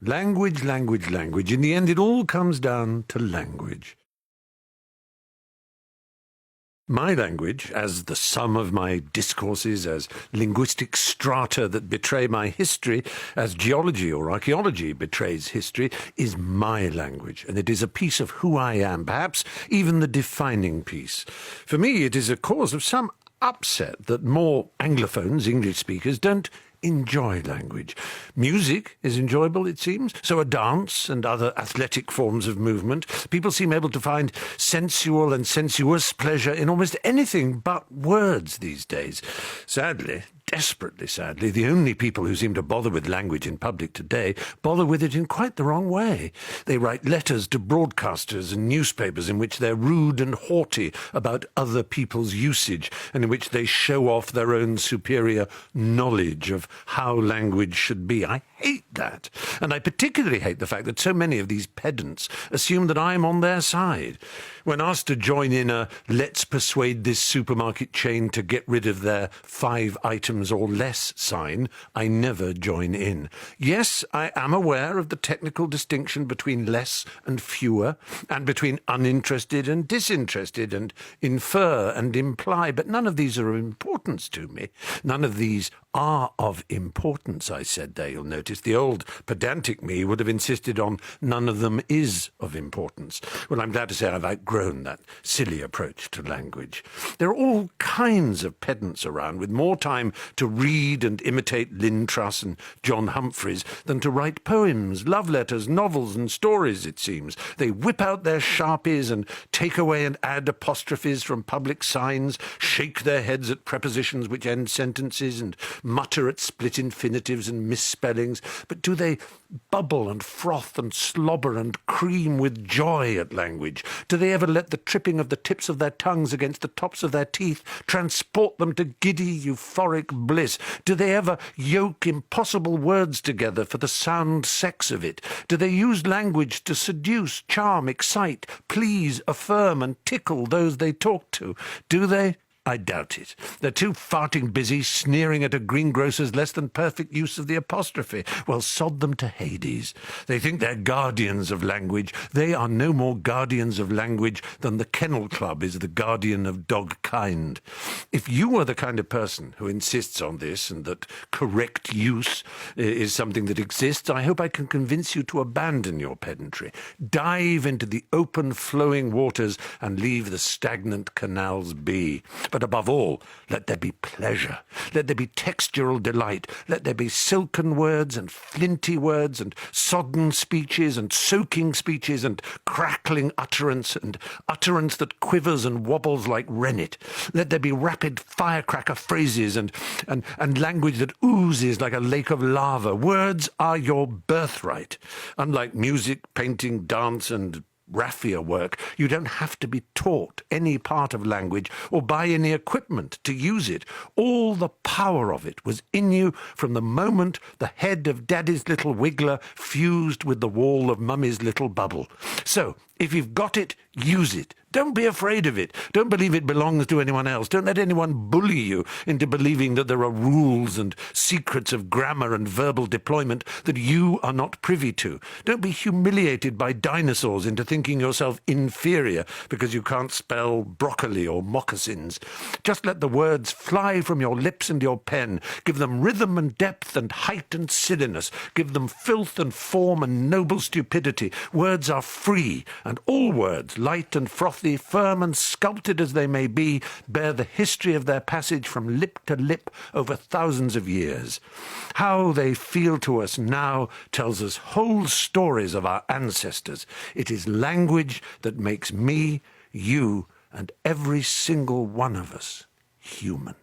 Language, language, language. In the end, it all comes down to language. My language, as the sum of my discourses, as linguistic strata that betray my history, as geology or archaeology betrays history, is my language, and it is a piece of who I am, perhaps even the defining piece. For me, it is a cause of some upset that more Anglophones, English speakers, don't enjoy language. Music is enjoyable, it seems. So are dance and other athletic forms of movement. People seem able to find sensual and sensuous pleasure in almost anything but words these days. Sadly, desperately sadly, the only people who seem to bother with language in public today bother with it in quite the wrong way. They write letters to broadcasters and newspapers in which they're rude and haughty about other people's usage, and in which they show off their own superior knowledge of how language should be. I hate that. And I particularly hate the fact that so many of these pedants assume that I'm on their side. When asked to join in a "let's persuade this supermarket chain to get rid of their 5 items or less" sign, I never join in. Yes, I am aware of the technical distinction between less and fewer, and between uninterested and disinterested, and infer and imply, but none of these are of importance to me. None of these are of importance, I said there, you'll notice. The old pedantic me would have insisted on none of them is of importance. Well, I'm glad to say I've outgrown that silly approach to language. There are all kinds of pedants around with more time to read and imitate Lynn Truss and John Humphreys than to write poems, love letters, novels and stories, it seems. They whip out their sharpies and take away and add apostrophes from public signs, shake their heads at prepositions which end sentences, and mutter at split infinitives and misspellings. But do they bubble and froth and slobber and cream with joy at language? Do they ever let the tripping of the tips of their tongues against the tops of their teeth transport them to giddy, euphoric bliss? Do they ever yoke impossible words together for the sound sex of it? Do they use language to seduce, charm, excite, please, affirm, and tickle those they talk to? Do they? I doubt it. They're too farting busy sneering at a greengrocer's less than perfect use of the apostrophe. Well, sod them to Hades. They think they're guardians of language. They are no more guardians of language than the Kennel Club is the guardian of dog kind. If you are the kind of person who insists on this and that correct use is something that exists, I hope I can convince you to abandon your pedantry. Dive into the open flowing waters and leave the stagnant canals be. But above all, let there be pleasure. Let there be textural delight. Let there be silken words and flinty words and sodden speeches and soaking speeches and crackling utterance and utterance that quivers and wobbles like rennet. Let there be rapid firecracker phrases and language that oozes like a lake of lava. Words are your birthright. Unlike music, painting, dance, and raffia work, you don't have to be taught any part of language or buy any equipment to use it. All the power of it was in you from the moment the head of Daddy's little wiggler fused with the wall of Mummy's little bubble. So, if you've got it, use it. Don't be afraid of it. Don't believe it belongs to anyone else. Don't let anyone bully you into believing that there are rules and secrets of grammar and verbal deployment that you are not privy to. Don't be humiliated by dinosaurs into thinking yourself inferior because you can't spell broccoli or moccasins. Just let the words fly from your lips and your pen. Give them rhythm and depth and height and silliness. Give them filth and form and noble stupidity. Words are free, and all words, light and frothy, firm and sculpted as they may be, bear the history of their passage from lip to lip over thousands of years. How they feel to us now tells us whole stories of our ancestors. It is language that makes me, you, and every single one of us human.